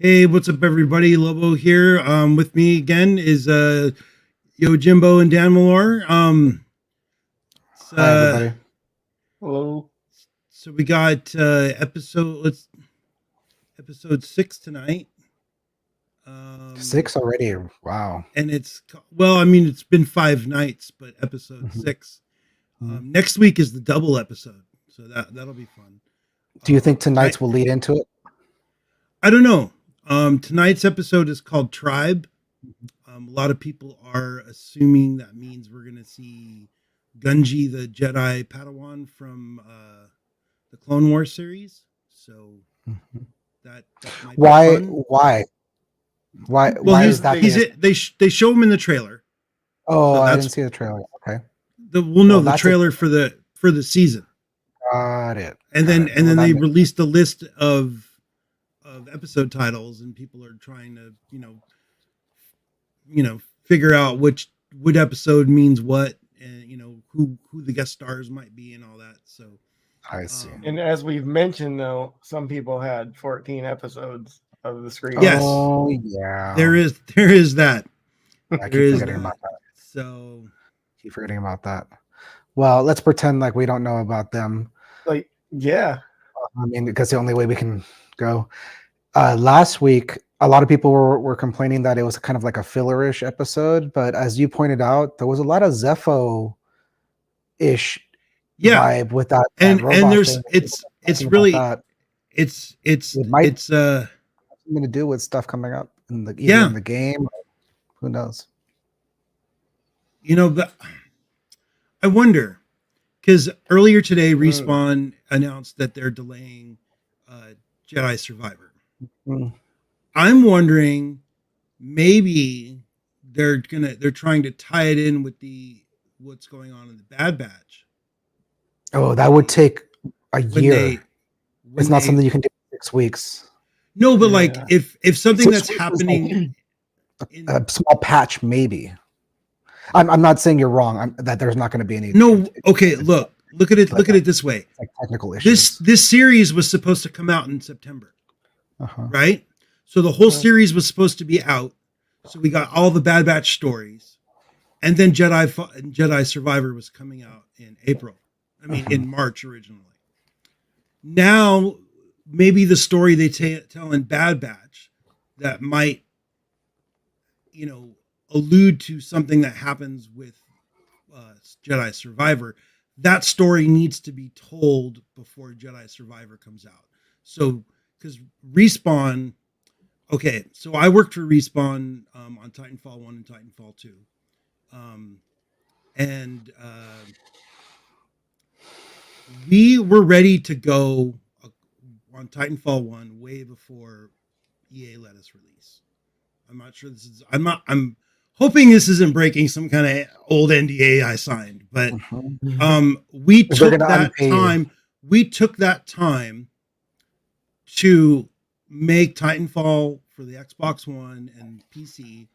Hey, what's up, everybody? Lobo here. With me again is YoJimbo and DanMalore. It's, Hi, everybody. Hello. so we got episode 6 tonight. Six already. Wow. And it's been 5 nights, but episode 6. Next week is the double episode, so that'll be fun. Do you think tonight's will lead into it? I don't know. Tonight's episode is called Tribe. A lot of people are assuming that means we're going to see Gunji, the Jedi Padawan from the Clone Wars series. So that might Why? be fun. Why? Well, why is that? They show him in the trailer. Oh, so I didn't see the trailer. Okay. The trailer for the season. Got it. And then they released a list of episode titles, and people are trying to figure out which episode means what, and who the guest stars might be and all that. So I see. And as we've mentioned, though, some people had 14 episodes of the screen. Yes. Oh yeah. There is that. I keep forgetting about that. So Keep forgetting about that. Well, let's pretend like we don't know about them. Yeah. I mean, because the only way we can go. Last week, a lot of people were complaining that it was kind of like a filler-ish episode, but as you pointed out, there was a lot of Zepho-ish vibe with that. And there's thing. it's really that. It might it's something to do with stuff coming up in the game. Who knows? But I wonder, because earlier today Respawn announced that they're delaying Jedi Survivor. I'm wondering, maybe they're trying to tie it in with what's going on in the Bad Batch. Oh, that would take a year. It's not something you can do in 6 weeks. No, but if something that's happening, a small patch, maybe. I'm not saying you're wrong. That there's not going to be any. No, okay. Look at it. Look at it this way. Like technical issues. This series was supposed to come out in September, right? So the whole series was supposed to be out. So we got all the Bad Batch stories, and then Jedi Survivor was coming out in April. I mean, in March originally. Now, maybe the story they tell in Bad Batch that might, allude to something that happens with Jedi Survivor. That story needs to be told before Jedi Survivor comes out. So, because Respawn, okay, so I worked for Respawn on Titanfall 1 and Titanfall 2. We were ready to go on Titanfall 1 way before EA let us release. I'm not sure I'm hoping this isn't breaking some kind of old NDA I signed, but we took that time to make Titanfall for the Xbox One and PC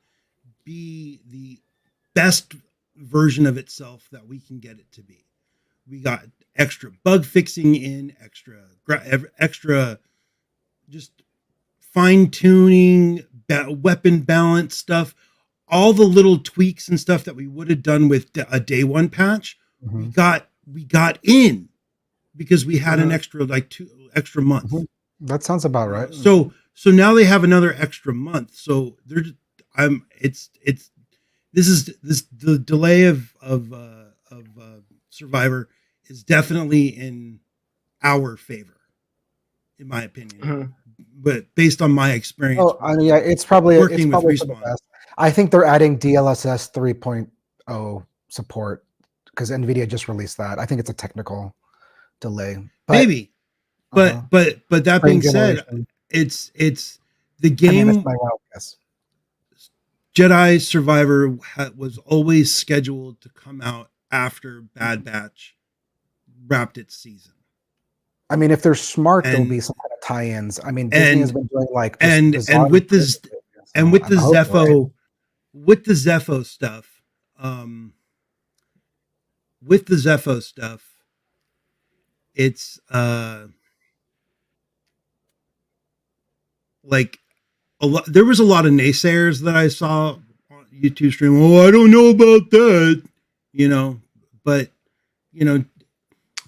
be the best version of itself that we can get it to be. We got extra bug fixing in, extra just fine tuning, weapon balance stuff, all the little tweaks and stuff that we would have done with a day one patch. We got in because we had an extra 2 extra months. That sounds about right. So now they have another extra month. So the delay of Survivor is definitely in our favor, in my opinion. But based on my experience, it's probably working with Respawn. I think they're adding DLSS 3.0 support because NVIDIA just released that. I think it's a technical delay. Maybe. But that being said, it's the game. That's my wild guess. Jedi Survivor was always scheduled to come out after Bad Batch wrapped its season. I mean, if they're smart, there'll be some kind of tie-ins. I mean, Disney has been doing with the Zepho stuff, it's there was a lot of naysayers that I saw on YouTube stream. Oh, I don't know about that, but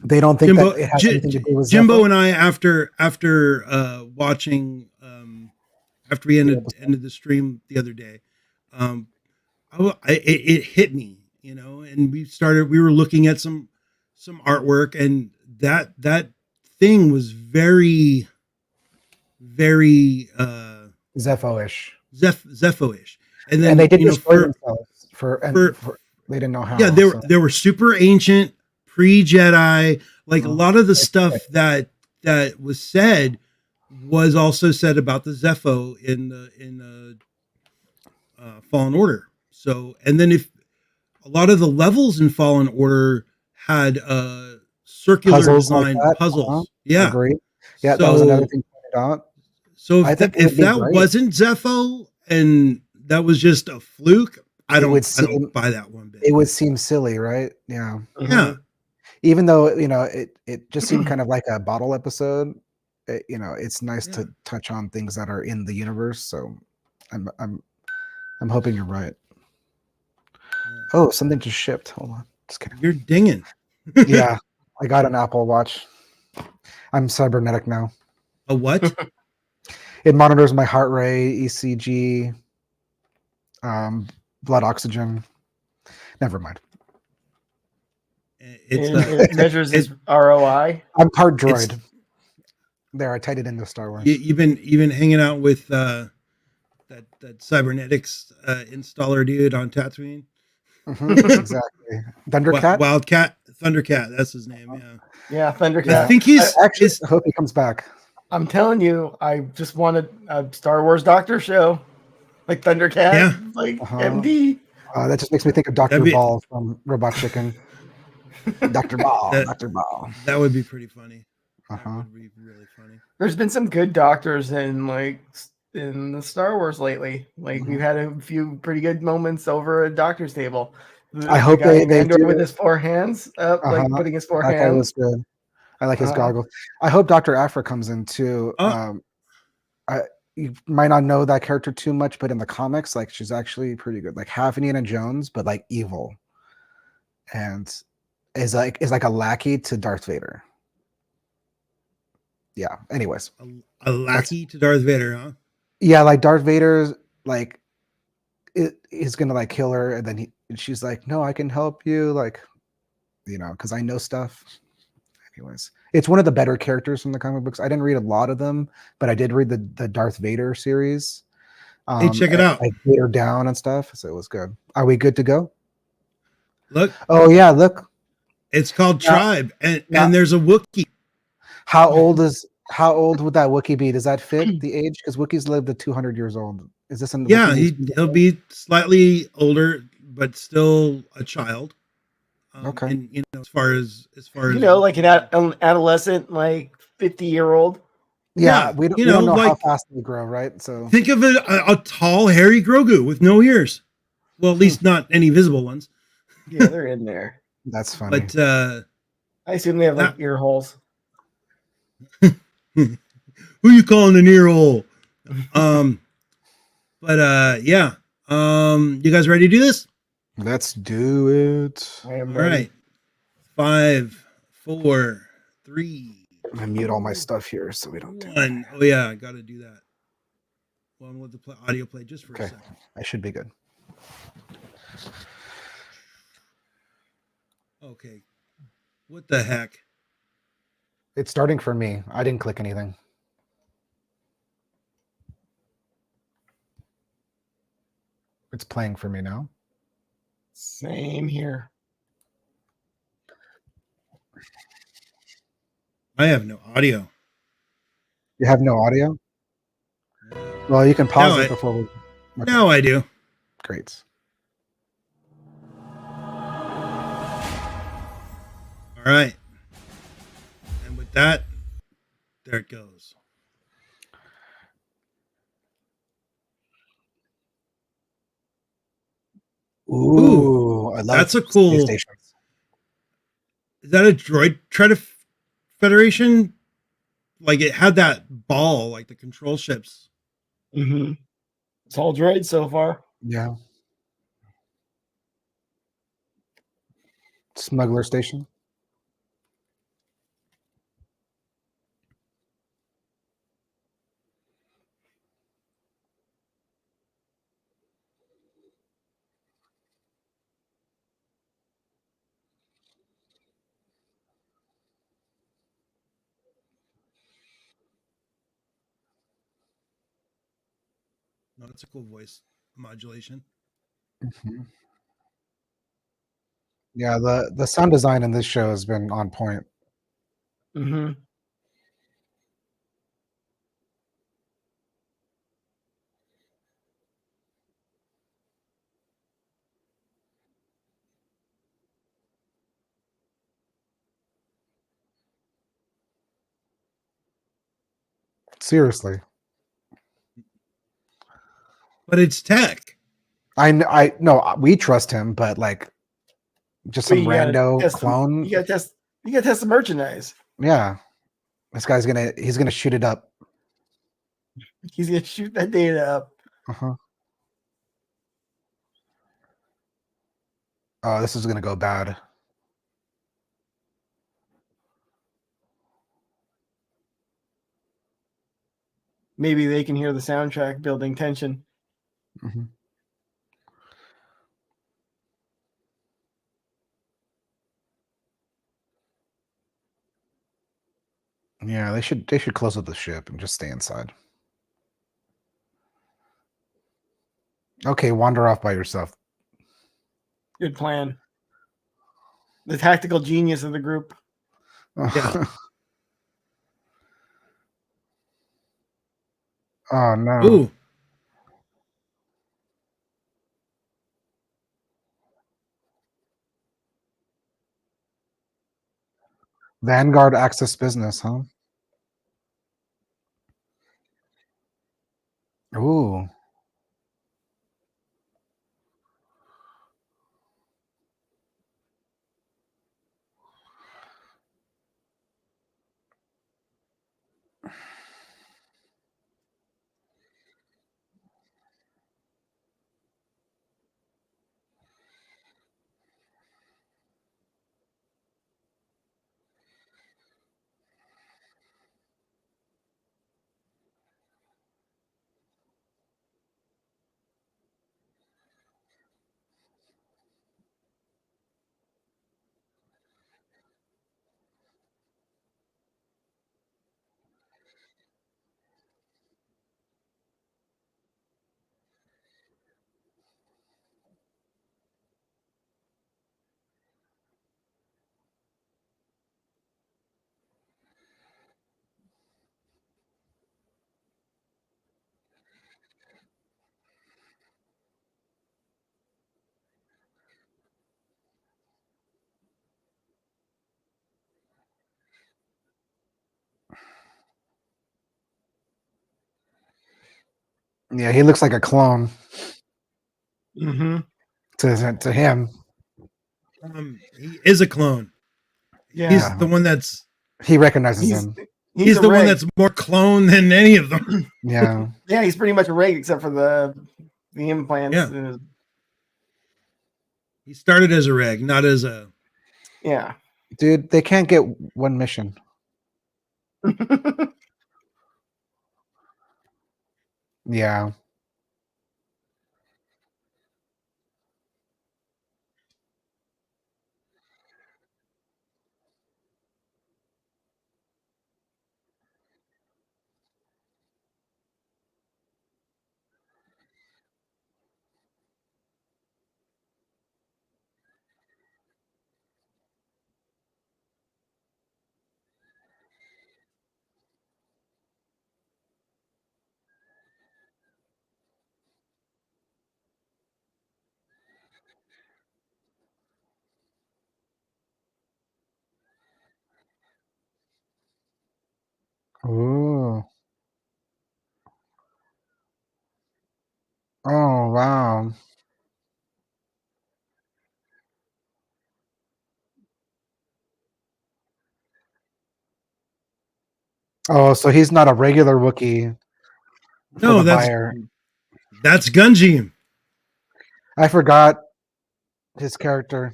They don't think Jimbo, that it has anything to do with Jimbo Zepho? and I, after watching, after we ended the stream the other day, it hit me, and we were looking at some artwork, and that thing was very, very Zepho-ish. Zepho-ish. And then And they did destroy themselves for they didn't know how. yeah, they were super ancient, pre-Jedi. Like a lot of the stuff that was said was also said about the Zepho in the Fallen Order. So, and then if a lot of the levels in Fallen Order had circular puzzles design like that. puzzles. Yeah, Agree. Yeah, that was another thing pointed out. So I think if that great. wasn't Zepho and that was just a fluke, I don't buy that one bit. It would seem silly, right? Yeah. Yeah. Even though it just seemed kind of like a bottle episode. It's nice to touch on things that are in the universe. So, I'm hoping you're right. Oh, something just shipped. Hold on. Just kidding. You're dinging. Yeah, I got an Apple Watch. I'm cybernetic now. A what? It monitors my heart rate, ECG, blood oxygen. Never mind. It measures his ROI. I'm part droid. There, I tied it into Star Wars. You've been hanging out with that cybernetics installer dude on Tatooine. Exactly. Thundercat. Wildcat. Thundercat. That's his name. Yeah. Yeah, Thundercat. I think he's actually. I hope he comes back. I'm telling you, I just wanted a Star Wars Doctor show, like Thundercat, like MD. That just makes me think of Dr. Ball from Robot Chicken. Dr. Ball. Dr. Ball. That would be pretty funny. That would be really funny. There's been some good doctors in the Star Wars lately. Like we've had a few pretty good moments over a doctor's table. I hope they do with his 4 hands up, like putting his 4 hands. That was good. I like his goggles. I hope Dr. Aphra comes in too. You might not know that character too much, but in the comics, like she's actually pretty good. Like half Indiana Jones, but like evil, and is like a lackey to Darth Vader. Yeah. Anyways, a lackey to Darth Vader, huh? Yeah, like Darth Vader's like is gonna like kill her, and then she's like, "No, I can help you," like, because I know stuff. Anyways, it's one of the better characters from the comic books. I didn't read a lot of them, but I did read the Darth Vader series. Hey, check it out. Like Vader Down and stuff. So it was good. Are we good to go? Look. Oh yeah, look. It's called Tribe, and there's a Wookiee. How old would that Wookiee be? Does that fit the age? Because Wookiees live to 200 years old. Is this an? Yeah, he'll be slightly older, but still a child. Okay. And as far as like an adolescent, like 50-year-old. Yeah, we don't know how fast they grow, right? So think of a tall, hairy Grogu with no ears. Well, at least not any visible ones. Yeah, they're in there. That's funny. But I assume they have like ear holes. Who you calling an ear hole? But yeah. You guys ready to do this? Let's do it. I am ready. All right. 5, 4, 3. I mute all my stuff here so we don't do 1. Oh yeah, I gotta do that. Well, I'm gonna let the audio play just for a second. I should be good. Okay. What the heck? It's starting for me. I didn't click anything. It's playing for me now. Same here. I have no audio. You have no audio? Well, you can pause it before we... Okay. Now I do. Great. All right. And with that, there it goes. Ooh, I love that's a cool. Is that a droid Federation? Like it had that ball, like the control ships. Mm-hmm. It's all droid so far. Yeah. Smuggler station. No, that's a cool voice modulation. Mhm. Yeah, the sound design in this show has been on point. Mm-hmm. Seriously. But it's tech. I no, we trust him, but like just But some you gotta rando test clone. You gotta test. You gotta test the merchandise. Yeah. This guy's he's gonna shoot it up. He's gonna shoot that data up. Uh-huh. Oh, this is gonna go bad. Maybe they can hear the soundtrack building tension. Mhm. Yeah, they should close up the ship and just stay inside. Okay, wander off by yourself. Good plan. The tactical genius of the group. Yeah. Oh no. Ooh. Vanguard Access Business, huh? Ooh. Yeah, he looks like a clone Mm-hmm. to him. He is a clone. Yeah. He's the one that's He recognizes He's him. he's the one rig. that's more clone than any of them. Yeah. Yeah, he's pretty much a rig except for the implants. Yeah. He started as a reg, not as a. Yeah. Dude, they can't get one mission. Yeah. Ooh. Oh wow. Oh, so he's not a regular Wookiee for No, the that's buyer. That's Gunji. I forgot his character.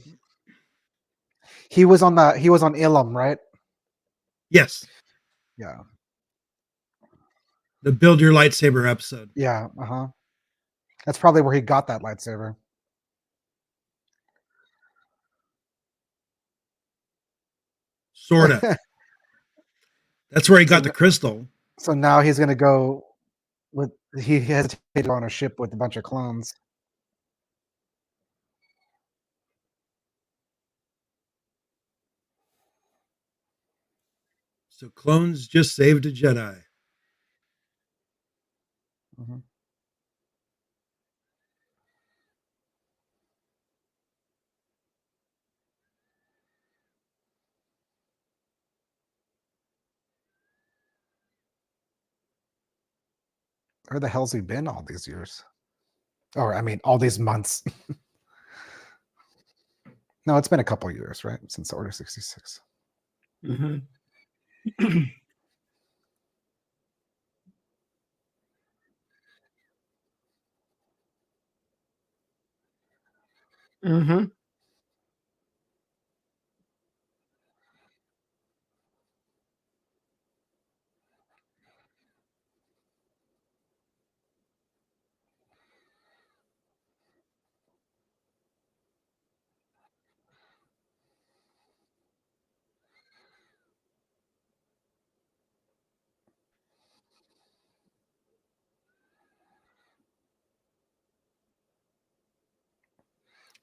He was on Ilum, right? Yes, Yeah. the build your lightsaber episode. Yeah. Uh-huh. That's probably where he got that lightsaber. Sorta. That's where he got So the crystal. So now he's gonna go with he hesitated on a ship with a bunch of clones. So clones just saved a Jedi. Mhm. Where the hell's he been all these years? Or I mean, all these months. No, it's been a couple years, right? Since Order 66. Mm-hmm. Mm-hmm.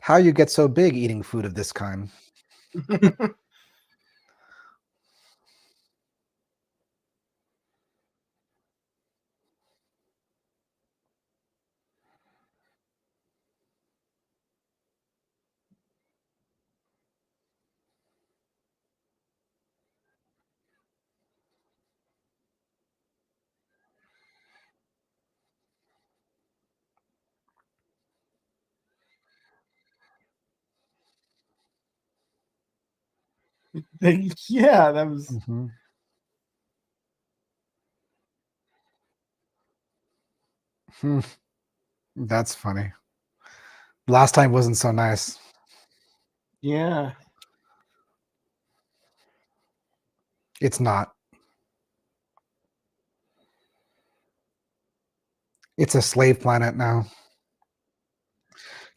How you get so big eating food of this kind? Yeah, that was. Mhm. Hmm. That's funny. Last time wasn't so nice. Yeah. It's not. It's a slave planet now.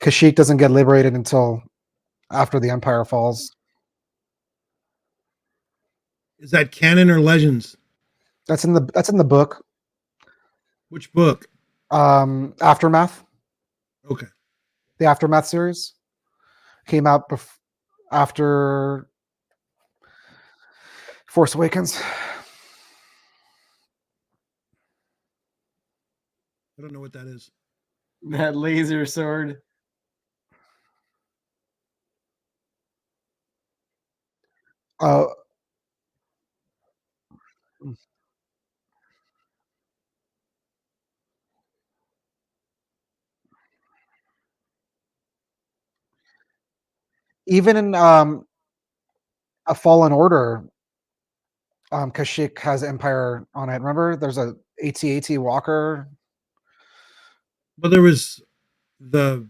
Kashyyyk doesn't get liberated until after the Empire falls. Is that canon or legends? That's in the book. Which book? Aftermath. Okay. The Aftermath series came out after Force Awakens. I don't know what that is. That laser sword. Uh, Even in a Fallen Order, Kashyyyk has Empire on it. Remember, there's a AT-AT Walker. But there was the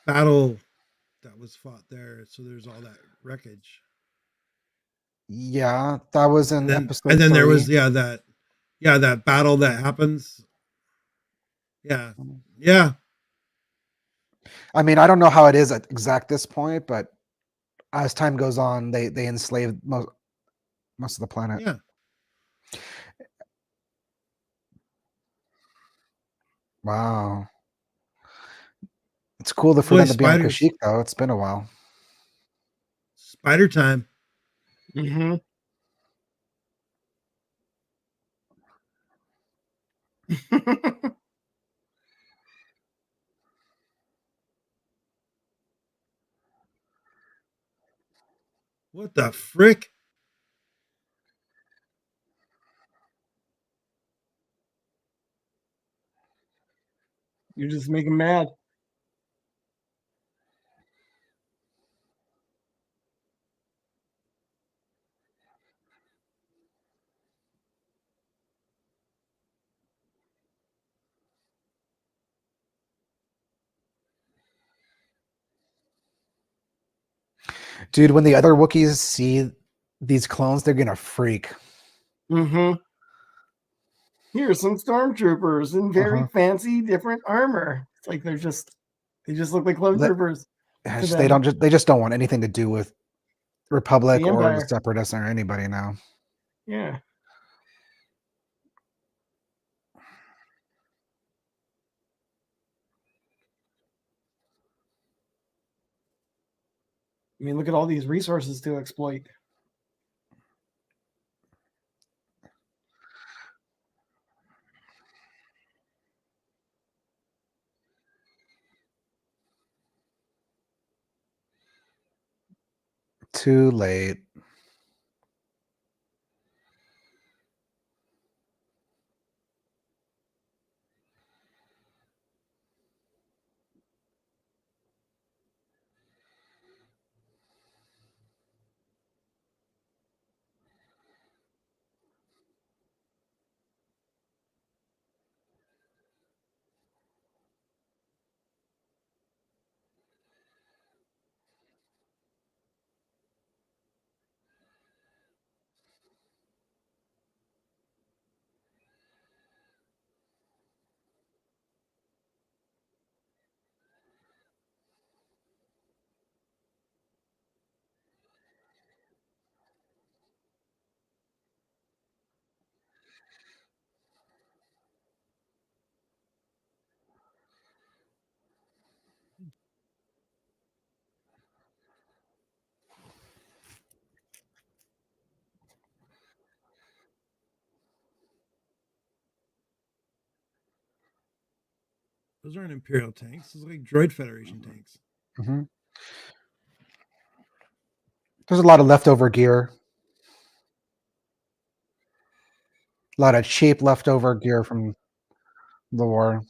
battle that was fought there, so there's all that wreckage. Yeah, that was And in then episode there 3. was that battle that happens. Yeah. Yeah. I mean, I don't know how it is at exact this point, but as time goes on, they enslave most of the planet. Yeah. Wow, it's cool for Boy, them to be on spiders. Kashyyyk, though. It's been a while. Spider time. Mm-hmm. What the frick? You just make him mad. Dude, when the other Wookiees see these clones, they're gonna freak. Mm-hmm. Here's some stormtroopers in very fancy different armor. It's like they just look like clone Let- troopers. Yeah, To they them. they just don't want anything to do with Republic The or the Empire. Separatists or anybody now. Yeah. I mean, look at all these resources to exploit. Too late. Those aren't Imperial tanks. Those are like Droid Federation tanks. Mm-hmm. There's a lot of leftover gear. A lot of cheap leftover gear from the war.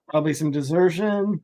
Probably some desertion.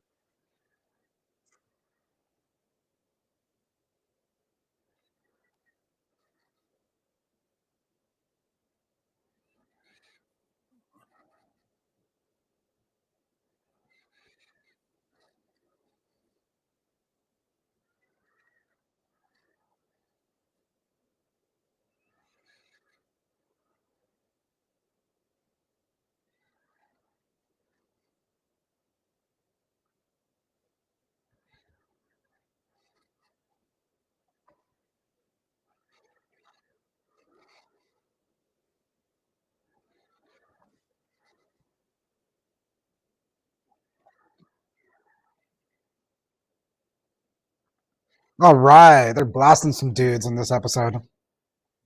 All right, they're blasting some dudes in this episode.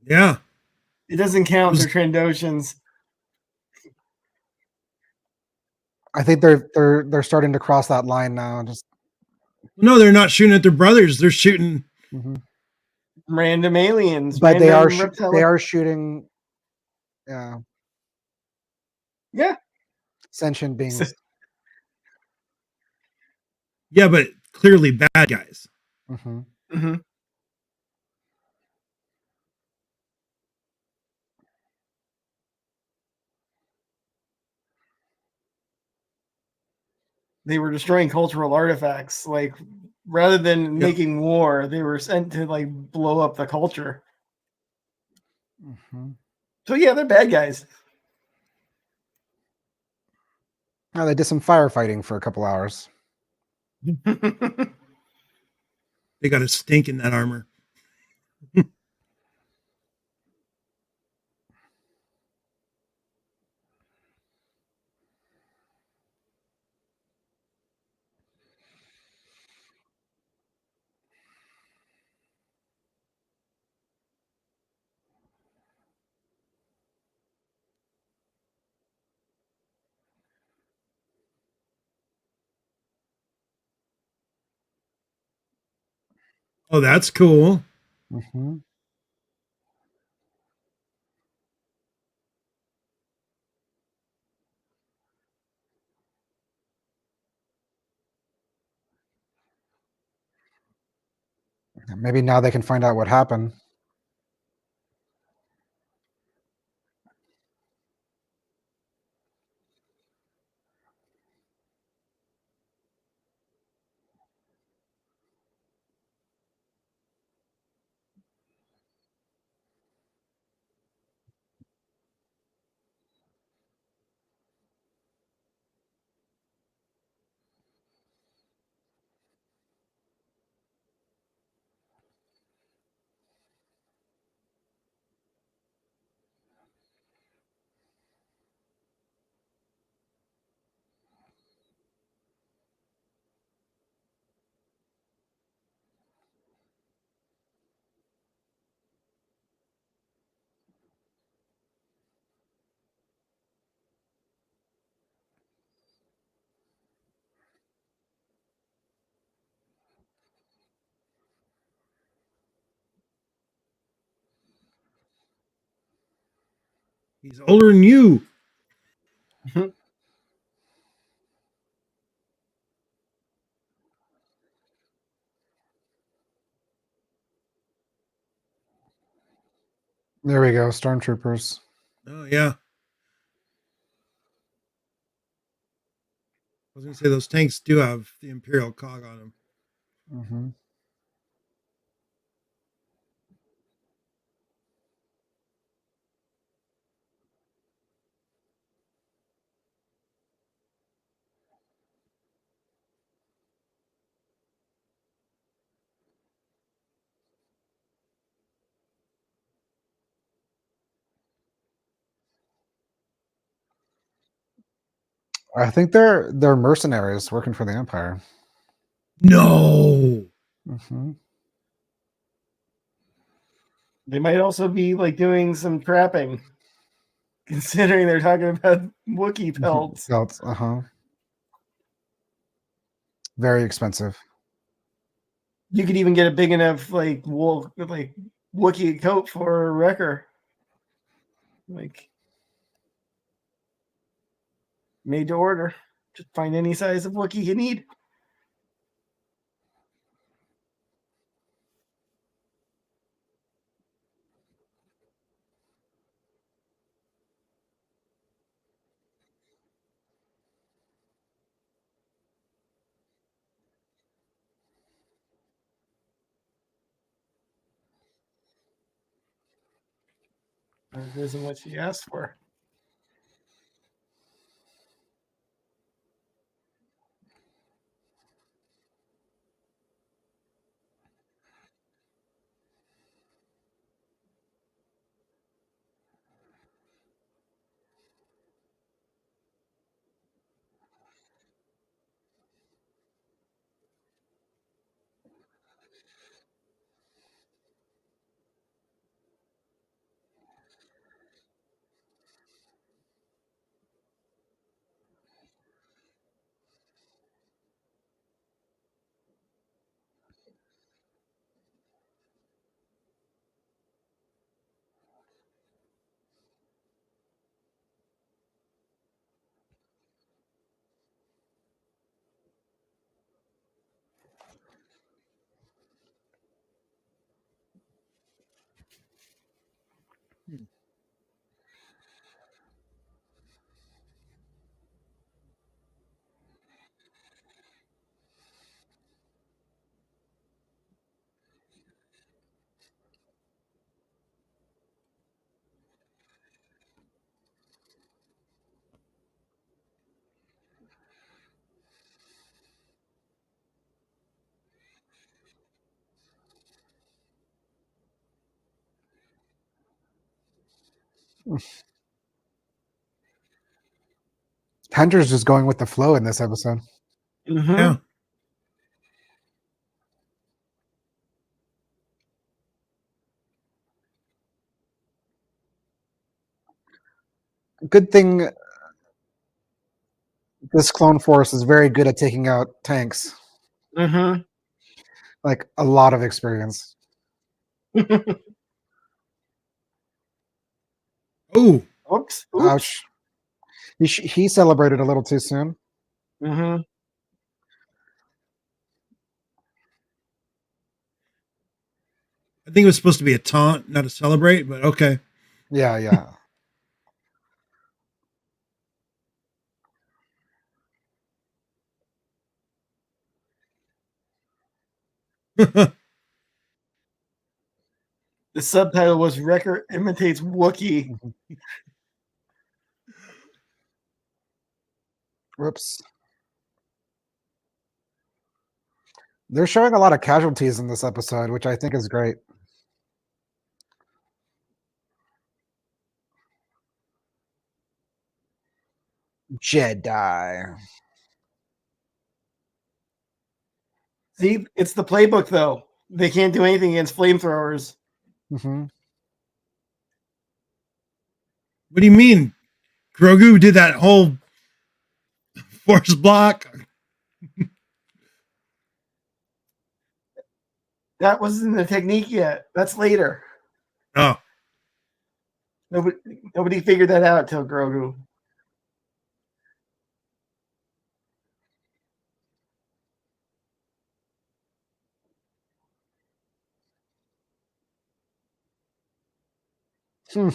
Yeah. It doesn't count. Was- They're Trandoshans. I think they're starting to cross that line now. Just No, they're not shooting at their brothers. They're shooting. Random aliens. but random they are shooting. Yeah, Yeah. sentient beings. Yeah, but clearly bad guys. Mm-hmm. Mm-hmm. They were destroying cultural artifacts. Like, rather than making war, they were sent to like blow up the culture. Mm-hmm. So yeah, they're bad guys. Oh, they did some firefighting for a couple hours. They got a stink in that armor. Oh, that's cool. Mm-hmm. Maybe now they can find out what happened. He's older than you. There we go. Stormtroopers. Oh yeah. I was gonna say those tanks do have the Imperial cog on them. Mm-hmm. I think they're mercenaries working for the Empire. No. Mm-hmm. They might also be like doing some trapping, considering they're talking about Wookiee pelts. Belts. Very expensive. You could even get a big enough like wool, like Wookiee coat for a wrecker, like made to order. Just find any size of Wookiee you need. That isn't what she asked for. Hender's just going with the flow in this episode. Mm-hmm. Yeah. Good thing this clone force is very good at taking out tanks. Mm-hmm. Like a lot of experience. Oh. Oops. Ouch. He celebrated a little too soon. Mm-hmm. I think it was supposed to be a taunt, not a celebrate, but okay. Yeah. The subtitle was Wrecker imitates Wookiee. Whoops. They're showing a lot of casualties in this episode, which I think is great. Jedi. See, it's the playbook though. They can't do anything against flamethrowers. Mm-hmm. What do you mean? Grogu did that whole force block. That wasn't the technique yet. That's later. Oh. Nobody figured that out till Grogu. Hmm.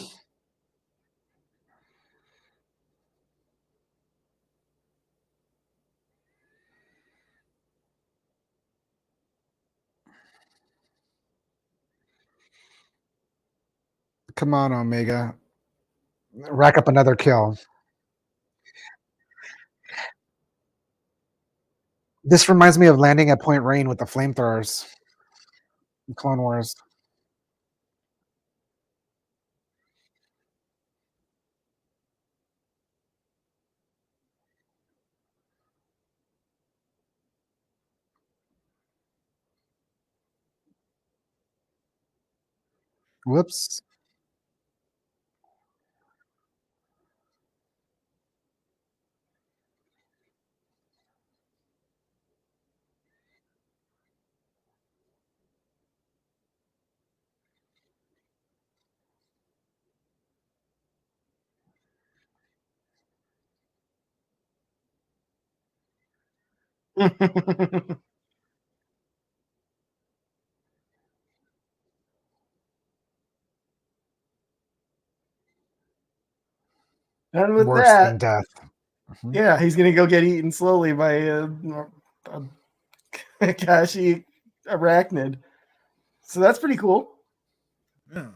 Come on, Omega. Rack up another kill. This reminds me of landing at Point Rain with the flamethrowers in Clone Wars. Whoops. And with Worse than that, death. Mhm. yeah, he's gonna go get eaten slowly by a Kashi arachnid. So that's pretty cool. Yeah.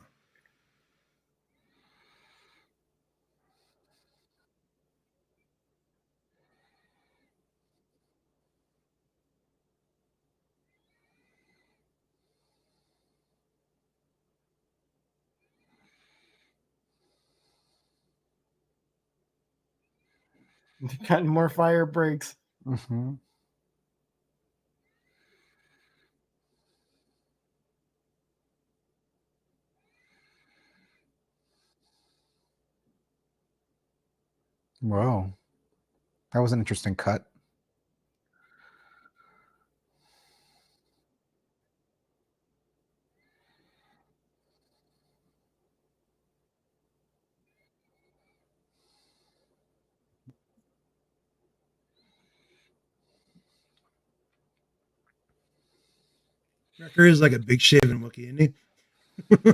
Got more fire breaks. Mm-hmm. Whoa. That was an interesting cut. Wrecker is like a big shaven Wookiee, isn't he?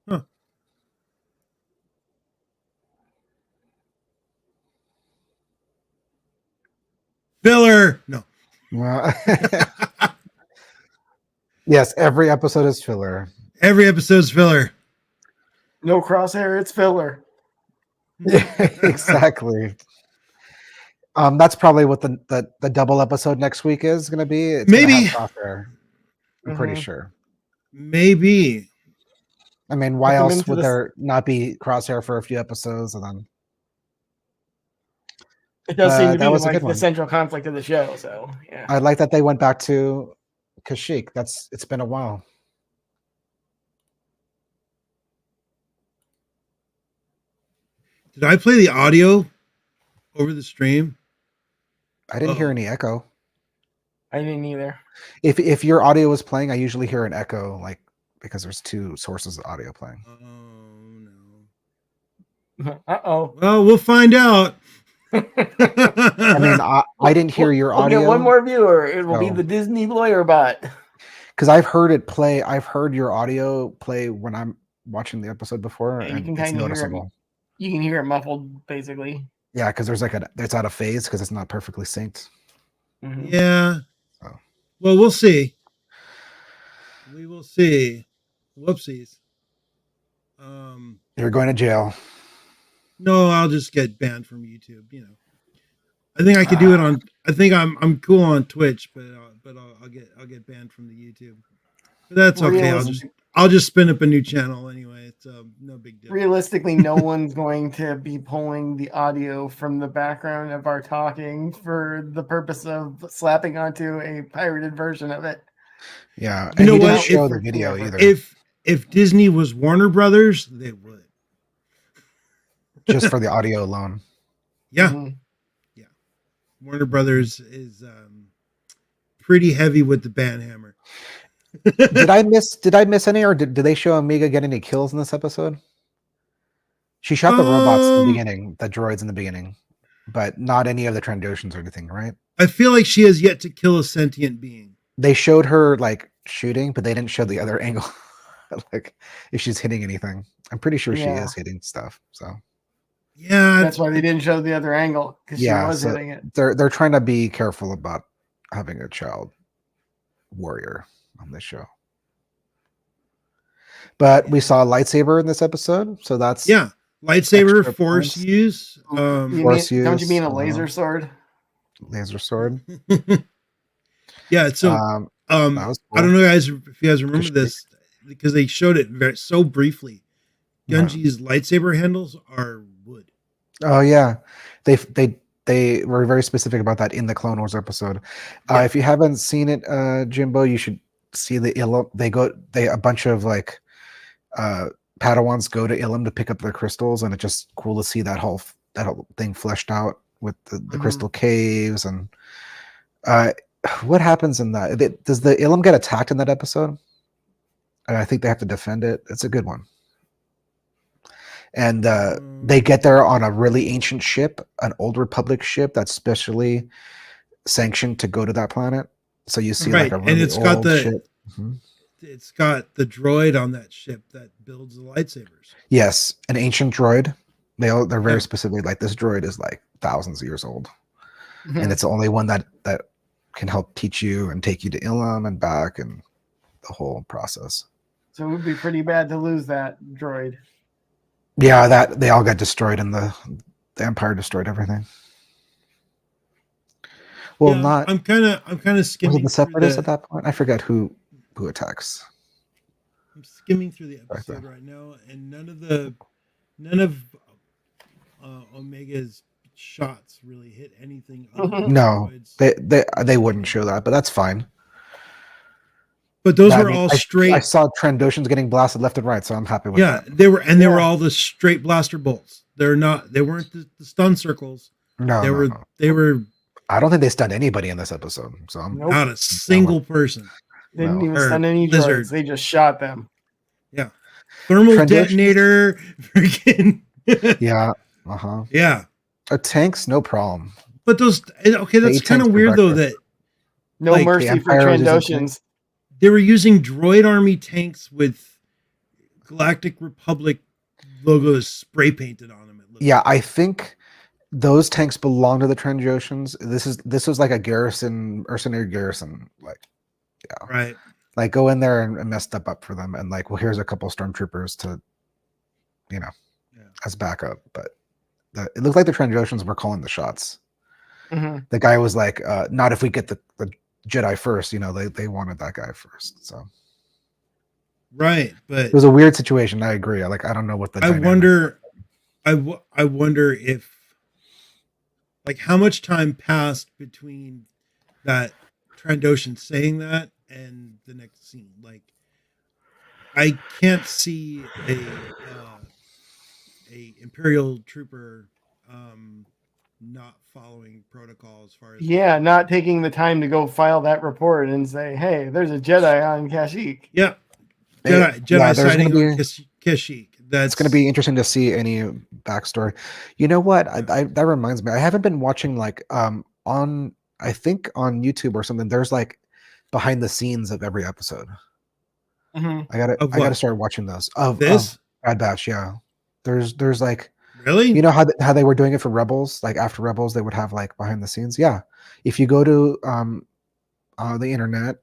Huh. Filler. No. Well, yes, every episode is filler. Every episode's filler. No crosshair, it's filler. Yeah, exactly. That's probably what the double episode next week is going to be. It's going to Maybe. have Crosshair. I'm pretty Mhm. sure. Maybe. I mean, why Put them else into would the- there not be Crosshair for a few episodes? And then It does seem to that be was a like good the one. central conflict of the show. So yeah. I like that they went back to Kashyyyk. It's been a while. Did I play the audio over the stream? I didn't hear Oh. any echo. I didn't either. If your audio was playing, I usually hear an echo, like because there's two sources of audio playing. Oh no. Uh-oh. Well, we'll find out. I mean, I didn't hear your We'll audio. get one more viewer. It will be So- the Disney lawyer bot. Because I've heard it play. I've heard your audio play when I'm watching the episode before, Yeah, you and can it's kinda hear it. noticeable. You can hear it muffled, basically. Yeah, because there's it's out of phase because it's not perfectly synced. Mhm. Yeah. Oh. Well, we'll see. We will see. Whoopsies. You're going to jail. No, I'll just get banned from YouTube. You know, I think I could do it on. I think I'm cool on Twitch, but I'll get banned from the YouTube. But that's okay. I'll just spin up a new channel anyway. It's no big deal. Realistically, no one's going to be pulling the audio from the background of our talking for the purpose of slapping onto a pirated version of it. Yeah, You and know he didn't what? show If- the video either. If Disney was Warner Brothers, they would. Just for the audio alone. Yeah, Mhm. Warner Brothers is pretty heavy with the band hammer. Did I miss any, or did they show Omega get any kills in this episode? She shot the robots in the beginning, the droids in the beginning, but not any of the Trandoshans or anything, right? I feel like she has yet to kill a sentient being. They showed her like shooting, but they didn't show the other angle, like if she's hitting anything. I'm pretty sure she Yeah. is hitting stuff. So Yeah, That's why they didn't show the other angle, because she yeah, was so hitting it. they're trying to be careful about having a child warrior on this show. But we saw a lightsaber in this episode, so that's yeah. Lightsaber, Extra force points. use. Force Don't you mean a use, laser sword? laser sword. Yeah, so that was I don't know, guys, if you guys remember Kashyyyk. this, because they showed it so briefly. Yeah. Gunji's lightsaber handles are wood. Oh yeah, they were very specific about that in the Clone Wars episode. Yeah. If you haven't seen it, Jimbo, you should see the Ilum. A bunch of like Padawans go to Ilum to pick up their crystals, and it's just cool to see that whole thing fleshed out with the crystal caves and what happens in that. Does the Ilum get attacked in that episode? And I think they have to defend it. It's a good one. And they get there on a really ancient ship, an old Republic ship that's specially sanctioned to go to that planet. So you see like a really and it's got old the ship. Mhm. it's got the droid on that ship that builds the lightsabers. Yes, an ancient droid. They're very Yeah. specifically like this droid is like thousands of years old, Mhm. and it's the only one that can help teach you and take you to Ilum and back and the whole process. So it would be pretty bad to lose that droid. Yeah, that they all got destroyed and the Empire destroyed everything. Well, Yeah, not I'm kind of was it skimming the through Separatists at that point? I forget who attacks. I'm skimming through the Right episode there. right now, and none of Omega's shots really hit anything other than No, droids. they wouldn't show that, but that's fine. But those I were mean, all I straight. saw Trandoshans getting blasted left and right, so I'm happy with Yeah, that. they were Yeah. all the straight blaster bolts. They weren't the stun circles. No, They were I don't think they stunned anybody in this episode. So I'm Nope. not a single person. Didn't No. even Or stun any lizard. droids. They just shot them. Yeah, thermal Trandoshans- detonator. Freaking yeah, yeah. tanks, no problem. But those okay, that's Eight kind of tanks per weird though vector. that No Like, the mercy for Empire isn't Trandoshans. they were using droid army tanks with Galactic Republic logos spray painted on them. It looked Yeah, like. I think those tanks belong to the Trandoshans. This was like a mercenary garrison. Right. Like go in there and mess stuff up for them, and like, well, here's a couple stormtroopers to, Yeah. as backup. But it looked like the Trandoshans were calling the shots. Mhm. The guy was like, not if we get the Jedi first. They wanted that guy first. So Right, but it was a weird situation. I agree. I don't know what the. I dynamic- wonder if like how much time passed between that Trandoshan saying that and the next scene. Like I can't see a Imperial trooper not following protocol as far as Yeah, not taking the time to go file that report and say, "Hey, there's a Jedi on Kashyyyk." yeah. Yeah, Jedi there's sighting gonna on Kashyyyk. That's It's going to be interesting to see any backstory. You know what? That reminds me. I haven't been watching on I think on YouTube or something. There's like behind the scenes of every episode. Mhm. I gotta Of I gotta what? start watching those. Of this. Bad Batch. Yeah. There's like, Really? you know how they were doing it for Rebels. Like after Rebels, they would have like behind the scenes. Yeah. If you go to the internet,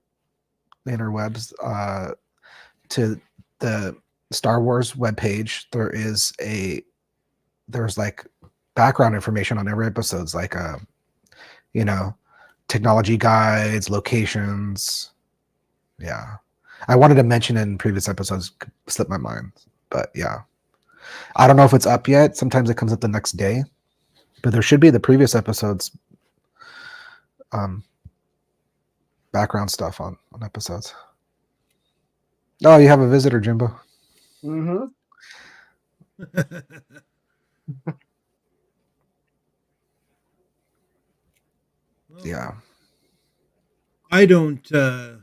the interwebs, to the Star Wars webpage, there's like background information on every episode's like technology guides, locations. Yeah. I wanted to mention it in previous episodes, slipped my mind. But yeah, I don't know if it's up yet. Sometimes it comes up the next day, but there should be the previous episodes background stuff on episodes. Oh, you have a visitor, Jimbo. Mm-hmm. Well, Yeah. I don't. I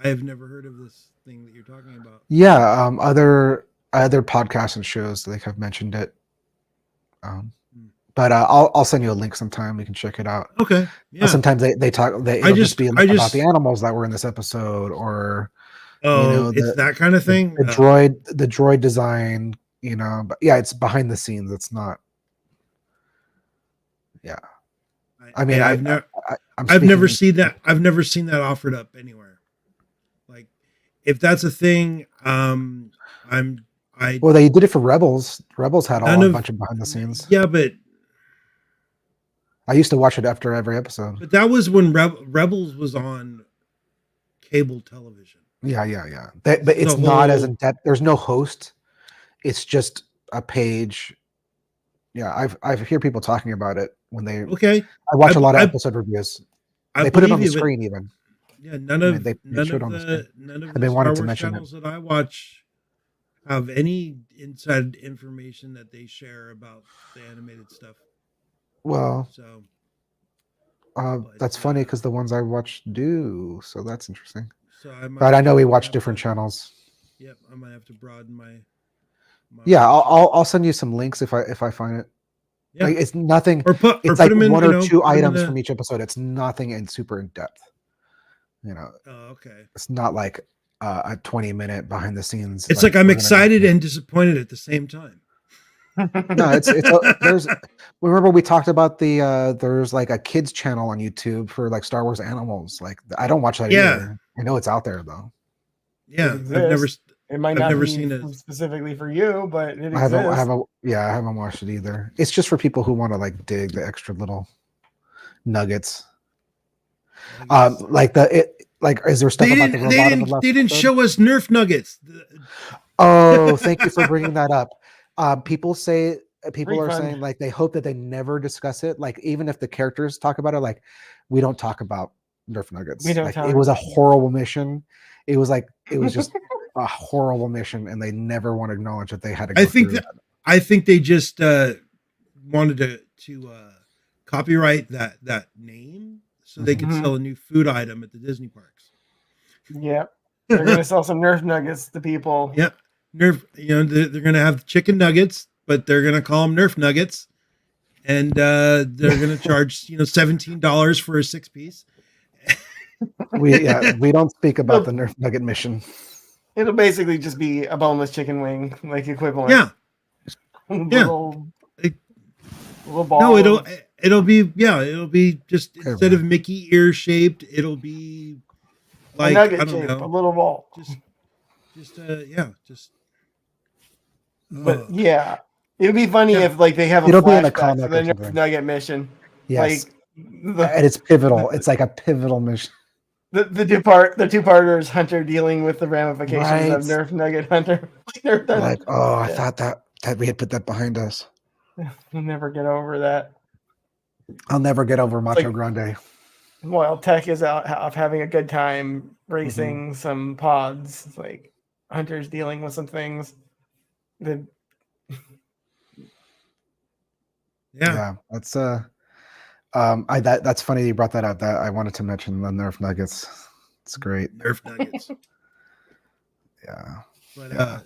have never heard of this thing that you're talking about. Yeah. Other podcasts and shows they have mentioned it. But I'll send you a link sometime. You can check it out. Okay. Yeah. Sometimes they talk. It'll just be about the animals that were in this episode, or it's that kind of thing. The droid design. But yeah, it's behind the scenes. It's not. Yeah. I mean, I've never seen that. I've never seen that offered up anywhere. Like, if that's a thing, well, they did it for Rebels. Rebels had a bunch of behind the scenes. Yeah, but I used to watch it after every episode. But that was when Rebels was on cable television. Yeah. But it's not as in depth. There's no host. It's just a page. Yeah, I hear people talking about it when they. Okay. I watch a lot of episode reviews. They put it on the screen even. Yeah, none of the Star Wars channels that I watch have any inside information that they share about the animated stuff. Well, so that's funny because the ones I watch do. So that's interesting. So I know we watch different channels. Yep, I might have to broaden my yeah, I'll send you some links if I find it. Yeah. Like, it's nothing. It's like one or two items from each episode. It's nothing in super in depth. Oh, okay. It's not like a 20-minute behind the scenes. It's like I'm excited and disappointed at the same time. No, it's there's. Remember we talked about there's like a kids channel on YouTube for like Star Wars animals. Like I don't watch that either. I know it's out there though. Yeah, It might not be seen it specifically for you, but it exists. I haven't watched it either. It's just for people who want to like dig the extra little nuggets. Is there stuff about the robot? They didn't show us Nerf nuggets. Oh, thank you for bringing that up. People are saying like they hope that they never discuss it. Like even if the characters talk about it, like we don't talk about Nerf nuggets. It was a horrible mission. It was just a horrible mission, and they never want to acknowledge that they had to go through that. I think they just wanted to copyright that name so they could sell a new food item at the Disney parks. Yep. They're going to sell some Nerf nuggets to people. Yep. Nerf, they're going to have chicken nuggets, but they're going to call them Nerf nuggets. And they're going to charge, $17 for a 6-piece. We don't speak about the Nerf nugget mission. It'll basically just be a boneless chicken wing, like equivalent. Yeah. little ball. No, it'll be just instead of Mickey ear shaped, it'll be like a nugget I don't shape, know, a little ball. But yeah, it would be funny if like they have a flashback to the Nerf nugget mission. Yes, and it's pivotal. It's like a pivotal mission. The two-parters, Hunter dealing with the ramifications of Nerf Nugget Hunter. I thought that we had put that behind us. We'll never get over that. I'll never get over Macho Grande. While Tech is out of having a good time racing some pods, it's like Hunter's dealing with some things. Yeah, that's that's funny you brought that up. That I wanted to mention the Nerf nuggets. It's great. Nerf nuggets. Yeah. But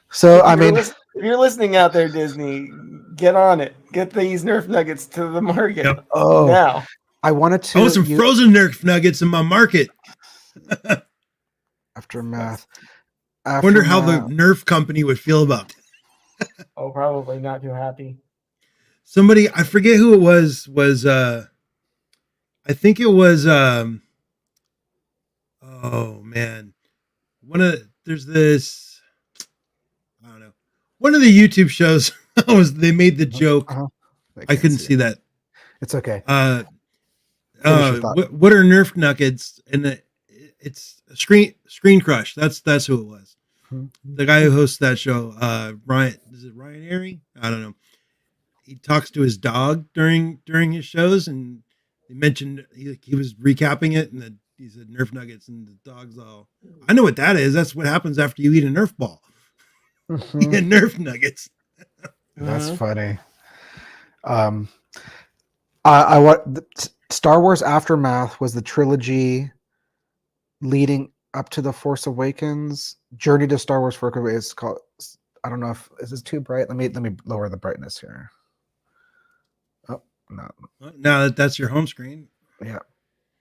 so I mean, if you're listening out there, Disney, get on it. Get these Nerf nuggets to the market. Yep. Oh, now. I wanted to. I want some frozen Nerf nuggets in my market. Aftermath. I wonder how the Nerf company would feel about it. Oh, probably not too happy. Somebody, I forget who it was I think it was oh man. There's this, I don't know. One of the YouTube shows they made the joke. I couldn't see that. It's okay. What are Nerf nuggets? And it's Screen Crush. That's who it was. Hmm. The guy who hosts that show, Ryan, is it Ryan Airy? I don't know. He talks to his dog during his shows, and he mentioned he was recapping it, and he said Nerf nuggets, and the dog's all, I know what that is. That's what happens after you eat a Nerf ball. Mhm. Yeah, Nerf nuggets. That's Mhm. funny. I what Star Wars Aftermath was the trilogy leading up to the Force Awakens. Journey to Star Wars Force Awakens is called. I don't know if this is too bright. Let me lower the brightness here. Oh no, Now that's your home screen. yeah.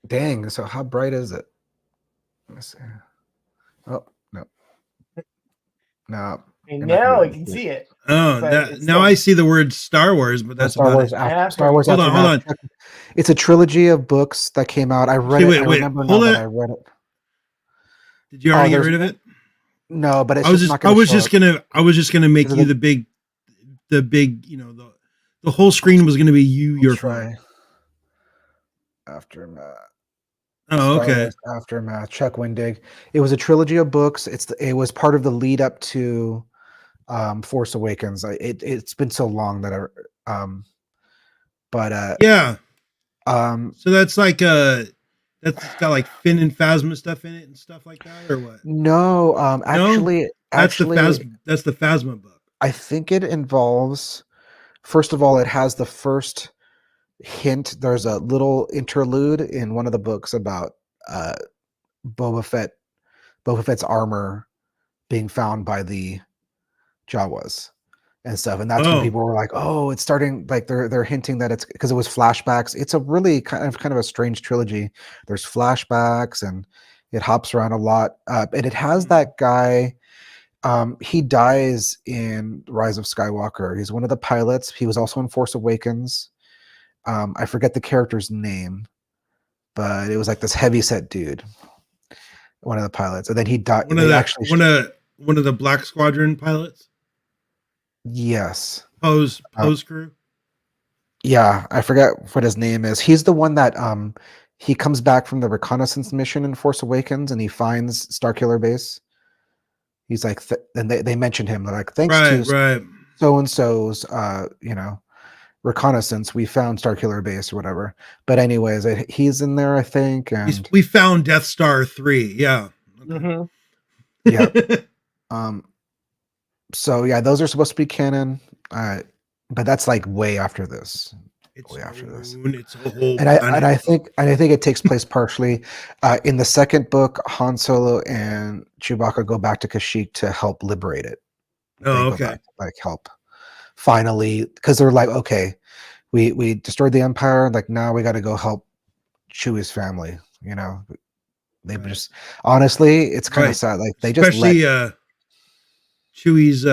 Dang. So how bright is it? Let me see. Oh no, no. And you're not gonna now be I able to can see it. see it. Oh, But it's now still- I see the word Star Wars, but that's Star about Wars it. after Star Wars Hold on, Aftermath. hold It's a trilogy of books that came out. I read Actually, it. I wait, remember now hold that it. I read it. Did you already get there's rid of it? no, but it's I was just just not going to show up. I was just gonna make Is it you a- the big, the whole screen was gonna be your Try phone. Aftermath. Oh, Star okay. Wars Aftermath. Chuck Wendig. It was a trilogy of books. It was part of the lead up to Force Awakens. It's been so long that Yeah. um So that's like that's got like Finn and Phasma stuff in it and stuff like that, or what? no No? That's actually that's the Phasma book. I think it involves, first of all, it has the first hint. There's a little interlude in one of the books about uh Boba Fett Boba Fett's armor being found by the Jawas and stuff. And that's when Oh. people were like, "Oh, it's starting." Like they're hinting that it's because it was flashbacks. It's a really kind of a strange trilogy. There's flashbacks and it hops around a lot. And it has that guy. He dies in Rise of Skywalker. He's one of the pilots. He was also in Force Awakens. I forget the character's name, but it was like this heavy set dude, one of the pilots, and then he died. One of They the actually, one of the Black Squadron pilots. yes, Pose crew. yeah, I forget what his name is. He's the one that he comes back from the reconnaissance mission in Force Awakens and he finds Starkiller Base. He's like, and they mentioned him. They're like, thanks to Right. so and so's, reconnaissance, we found Starkiller Base or whatever. But anyways, he's in there, I think, and We found Death Star 3. Yeah. Okay. Mhm. yeah. So yeah, those are supposed to be canon, but that's like way after this. It's Way after this. It's a whole And I planet. think it takes place partially in the second book. Han Solo and Chewbacca go back to Kashyyyk to help liberate it. Oh, They go okay. back to, like, help finally, because they're like, okay, we destroyed the Empire, like now we got to go help Chewie's family. They Right. just honestly, it's kind of Right. sad. Like they just let Especially Chewie's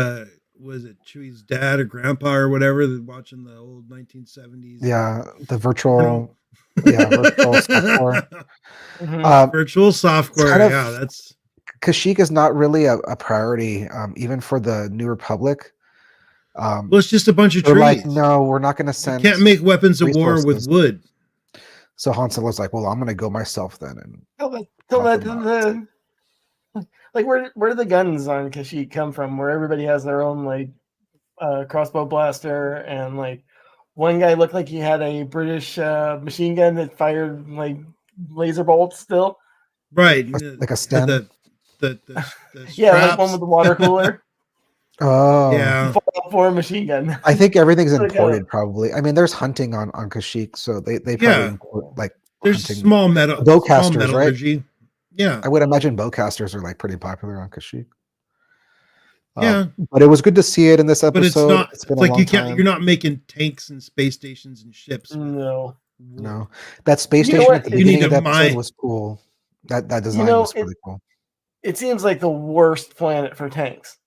was it Chewie's dad or grandpa or whatever, watching the old 1970s. the virtual virtual software. Mhm. Virtual software. kind of- Yeah, that's Kashyyyk is not really a priority, even for the New Republic. well, it's just a bunch of They're trees. like, no, we're not going to You send. can't make weapons of war with resources. wood. So Han Solo's like, well, I'm going to go myself then. And Tell Help that them to like where do the guns on Kashyyyk come from? Where everybody has their own like crossbow blaster, and like one guy looked like he had a British machine gun that fired like laser bolts still. Right. like a Sten. The Yeah, like straps. one with the water cooler. Oh, Yeah. Full out for a machine gun. I think everything's Like, imported probably. I mean, there's hunting on Kashyyyk, so they probably Yeah. import like There's hunting. small Bowcasters, right? metallurgy. Yeah. I would imagine bowcasters are like pretty popular on Kashyyyk. Yeah. But it was good to see it in this But it's episode. not It's it's been a like long you can't time. you're not making tanks and space stations and ships. with No. wood. No, that space You know station what? at the You beginning need of the to episode mine- was cool. That design know, was really cool. It seems like the worst planet for tanks.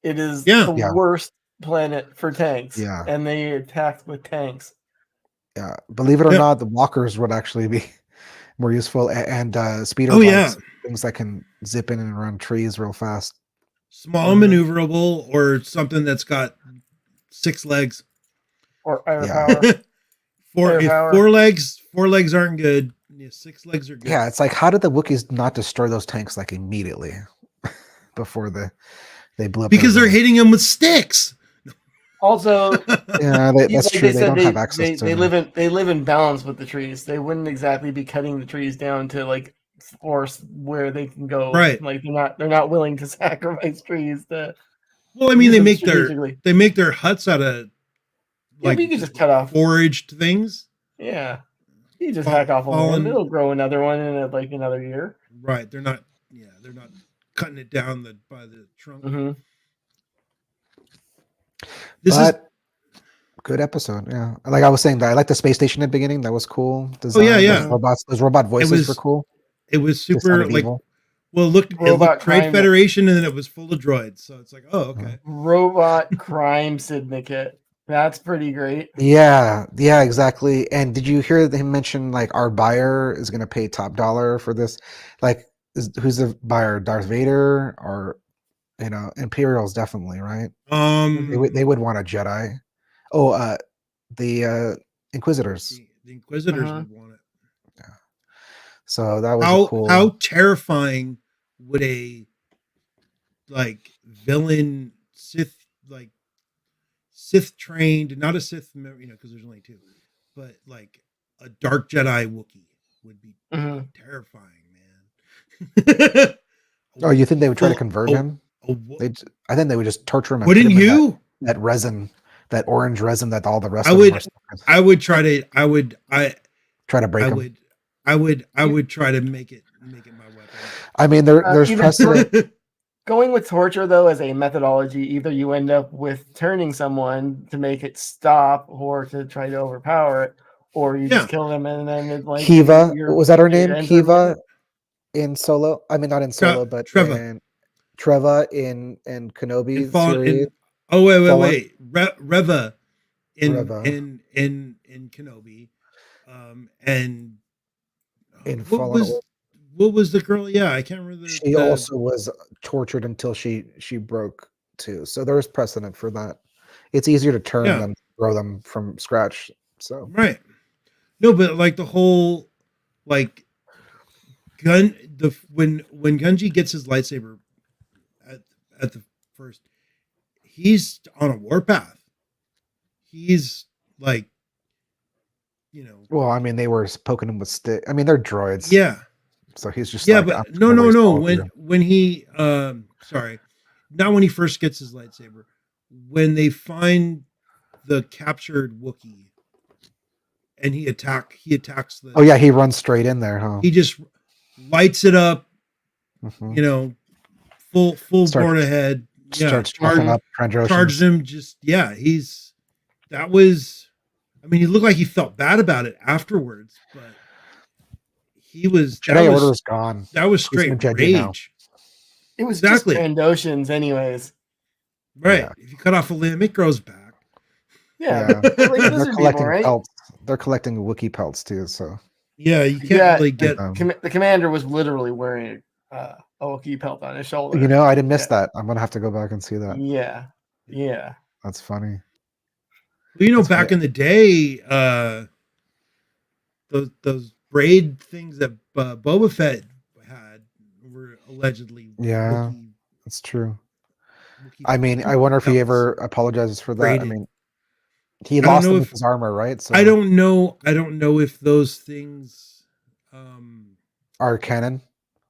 It is Yeah. the Yeah. worst planet for tanks. Yeah. And they attacked with tanks. Yeah, believe it or Yeah. not, the walkers would actually be more useful, and speeder Oh, bikes, yeah. things that can zip in and around trees real fast. Small maneuverable or something that's got 6 legs. Or Yeah. firepower. Four Firepower. legs aren't good. Yeah, 6 legs are good. Yeah, it's like, how did the Wookiees not destroy those tanks like immediately before they blew up? Because they're everything? hitting them with sticks. Also, Yeah, that's like true. they They said, don't have access to. they live in balance with the trees. They wouldn't exactly be cutting the trees down to like force where they can go. Right. Like they're not willing to sacrifice trees to. Well, I mean, use they them make their huts out of Yeah, like but you could just cut off. foraged things. Yeah, you just Fall- hack off a limb. fallen- It'll grow another one in like another year. Right. They're not cutting it down by the trunk. Mm-hmm. This But good episode. Yeah, like I was saying, that I like the space station at the beginning. That was cool. yeah, yeah. Those robot voices were cool. it was They super sounded like evil. well, it Robot looked Trade crime- Federation, and then it was full of droids. So it's like, oh, okay. Robot Crime Syndicate. That's pretty great. Yeah, exactly. And did you hear him mention like our buyer is going to pay top dollar for this? Like, who's the buyer? Darth Vader or Imperials definitely, right? They would want a Jedi. Oh, the Inquisitors. The Inquisitors Uh-huh. would want it. Yeah. So that was cool. How terrifying would a like villain Sith trained, not a Sith, because there's only 2, but like a dark Jedi Wookiee would be Mhm. terrifying, man. Oh, you think they would try to convert oh, him? oh, I think they would just torture him. And Wouldn't put him in you? that resin, that orange resin that all the rest I of would- them are stuck in. I would try to. I would. Try to break I him. would. I would try to make it my weapon. I mean, there's even precedent. Going with torture though as a methodology, either you end up with turning someone to make it stop or to try to overpower it, or you just kill them and then it, like Kiva, was that her name? ends Kiva in Solo. I mean, not in Solo, but Treva. in Treva in Kenobi series. Wait. Reva Reva. in Kenobi. And In what Fallen was Order. what was the girl? Yeah, I can't remember. She also was tortured until she broke too. So there's precedent for that. It's easier to turn Yeah. them, grow them from scratch. So right. No, but like the whole like when Gunji gets his lightsaber at the first, he's on a warpath. He's like, well, I mean, they were poking him with stick. I mean, they're droids. yeah. So he's just Yeah, like, but I'm just no. gonna waste all of you. When he sorry, not when he first gets his lightsaber. When they find the captured Wookiee, and he attacks the. Oh yeah, he runs straight in there, huh? He just lights it up. Mhm. Full board ahead. Starts chopping up Trandoshan. Charged him. That was. I mean, he looked like he felt bad about it afterwards, but he was. Jedi Order is gone. That was He's straight no Jedi now. rage. It was Exactly. just Trandoshans anyways. Right. Yeah. If you cut off a limb, it grows back. Yeah. Yeah. Like They're lizard people, collecting right? pelts. They're collecting Wookiee pelts too. So Yeah, you can't Yeah. really get. The commander was literally wearing a Wookiee pelt on his shoulder. I didn't miss that. I'm gonna have to go back and see that. Yeah. Yeah. That's funny. Well, That's back great. in the day, those braid things that Boba Fett had were allegedly. Yeah. Wookiee- That's true. Wookiee I mean, I wonder if he pelts. ever apologizes for that. Braided. I mean, he don't lost know them with if- his armor, right? So I don't know if those things are canon.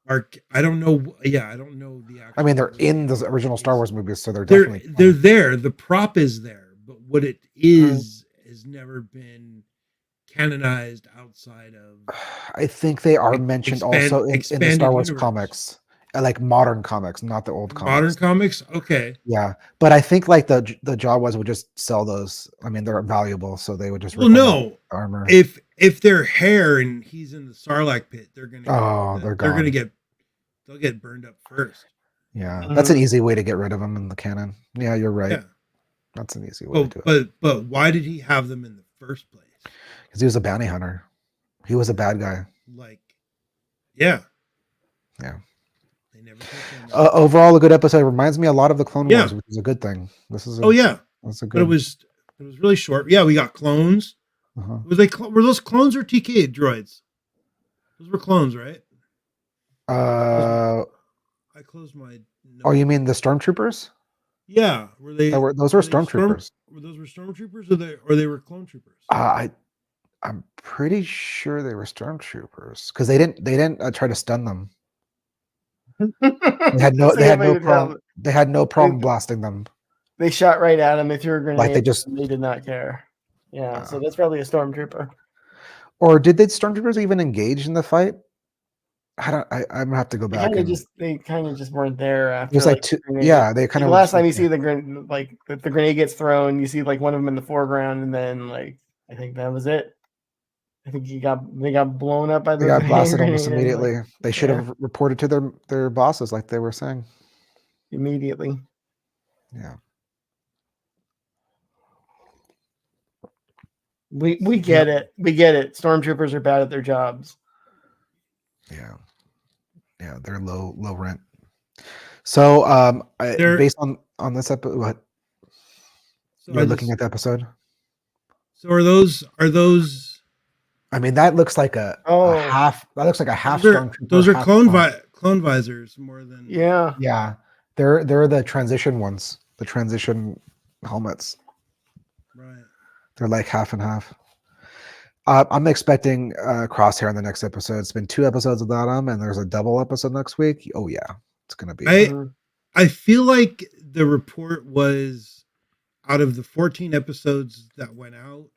are. I don't know. Yeah, I don't know the. I mean, they're actual- in the original Star Wars movies, so they're They're definitely. they're canon. there. The prop is there, but what it is has never been canonized outside of. I think they are mentioned also in the expanded Star Wars universe. comics, like modern comics, not the old comics. Modern comics, okay. Yeah, but I think like the Jawas would just sell those. I mean, they're valuable, so they would just. Well, rip them off no, the armor. if they're hair and he's in the Sarlacc pit, they're gonna. Oh, they're gonna gone. They'll get burned up first. Yeah, that's an easy way to get rid of them in the canon. Yeah, you're right. Yeah. That's an easy way to do it. But why did he have them in the first place? Because he was a bounty hunter. He was a bad guy. Like, yeah. Yeah. They never took him. Overall, a good episode. It reminds me a lot of the Clone Yeah. Wars, which is a good thing. This is. Oh yeah, That's a but good. it was really short. Yeah, we got clones. uh-huh. Were those clones or TK droids? Those were clones, right? Uh, I closed my. oh, you mean the stormtroopers? Yeah, were they? Those were Were they stormtroopers. Were those were stormtroopers, or they were clone troopers? I'm pretty sure they were stormtroopers because they didn't try to stun them. They had no So they you had made no it problem. sound- They had no problem blasting them. They shot right at him. They threw a grenade. Like they just and they did not care. Yeah, so Uh, that's probably a stormtrooper. or did the stormtroopers even engage in the fight? I don't. I'm gonna have to go They back kind of and just weren't there it after. was like two. grenade. Yeah, they kind Like of the last time you see the the grenade gets thrown, you see like one of them in the foreground, and then like I think that was it. I think they got blown up by they the got hand blasted grenade almost and, immediately. like, They should yeah. have reported to their bosses, like they were saying. immediately. Yeah. We get it. We get it. Stormtroopers are bad at their jobs. Yeah. Yeah, they're low rent. So based on this episode, what So you're looking at the episode? So are those? I mean, that looks like a half. That looks like a half stormtrooper. Those are half clone visors more than. Yeah. Yeah, they're the transition ones. The transition helmets. Right. They're like half and half. I'm expecting Crosshair in the next episode. It's been 2 episodes without him, and there's a double episode next week. Oh yeah, it's gonna be. I feel like the report was out of the 14 episodes that went out,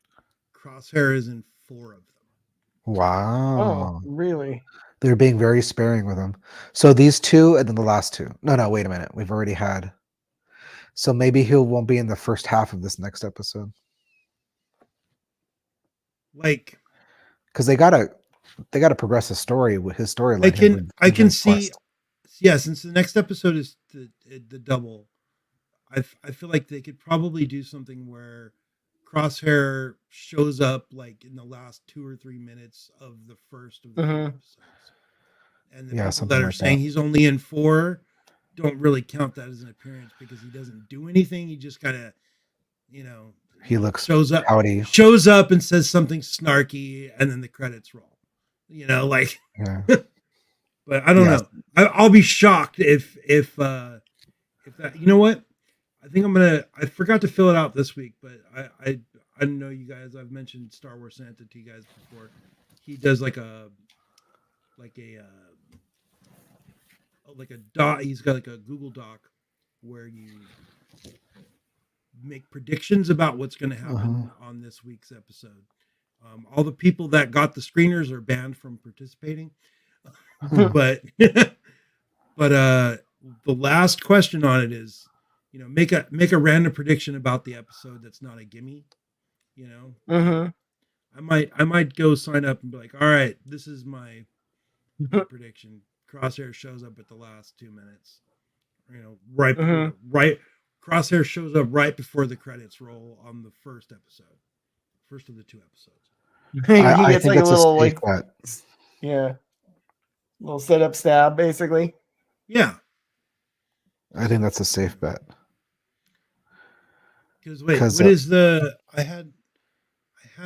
Crosshair is in 4 of them. Wow. Oh, really? They're being very sparing with him. So these 2 and then the last 2. No, wait a minute. We've already had. So maybe he won't be in the first half of this next episode. Like, because they gotta progress his story with his story. I can see. Yeah, since the next episode is the double, I feel like they could probably do something where Crosshair shows up like in the last 2 or 3 minutes of the first of the 2 episodes, and the people that are saying he's only in 4 don't really count that as an appearance because he doesn't do anything. He just kind of, he looks shows up and says something snarky, and then the credits roll. Like. Yeah. But I don't know. I'll be shocked if that. You know what? I think I forgot to fill it out this week, but I know you guys. I've mentioned Star Wars Santa to you guys before. He does like a doc. He's got like a Google Doc where you make predictions about what's going to happen on this week's episode. All the people that got the screeners are banned from participating. but the last question on it is, make a random prediction about the episode that's not a gimme. I might go sign up and be like, all right, this is my prediction. Crosshair shows up at the last 2 minutes. Right. Crosshair shows up right before the credits roll on the first of the 2 episodes. He gets like a little little setup stab, basically. Yeah. I think that's a safe bet. Because what is I had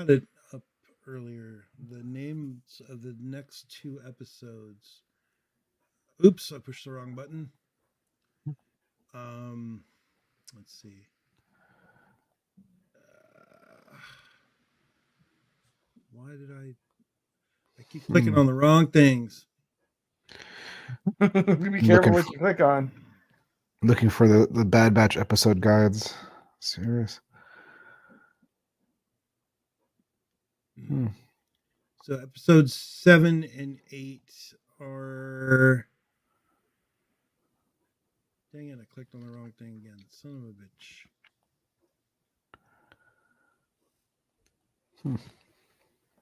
it up earlier. The names of the next 2 episodes. Oops, I pushed the wrong button. Let's see. Why did I keep clicking on the wrong things? Be careful what you click on. Looking for the Bad Batch episode guides. Serious. So episodes 7 and 8 are. Dang it! I clicked on the wrong thing again. Son of a bitch.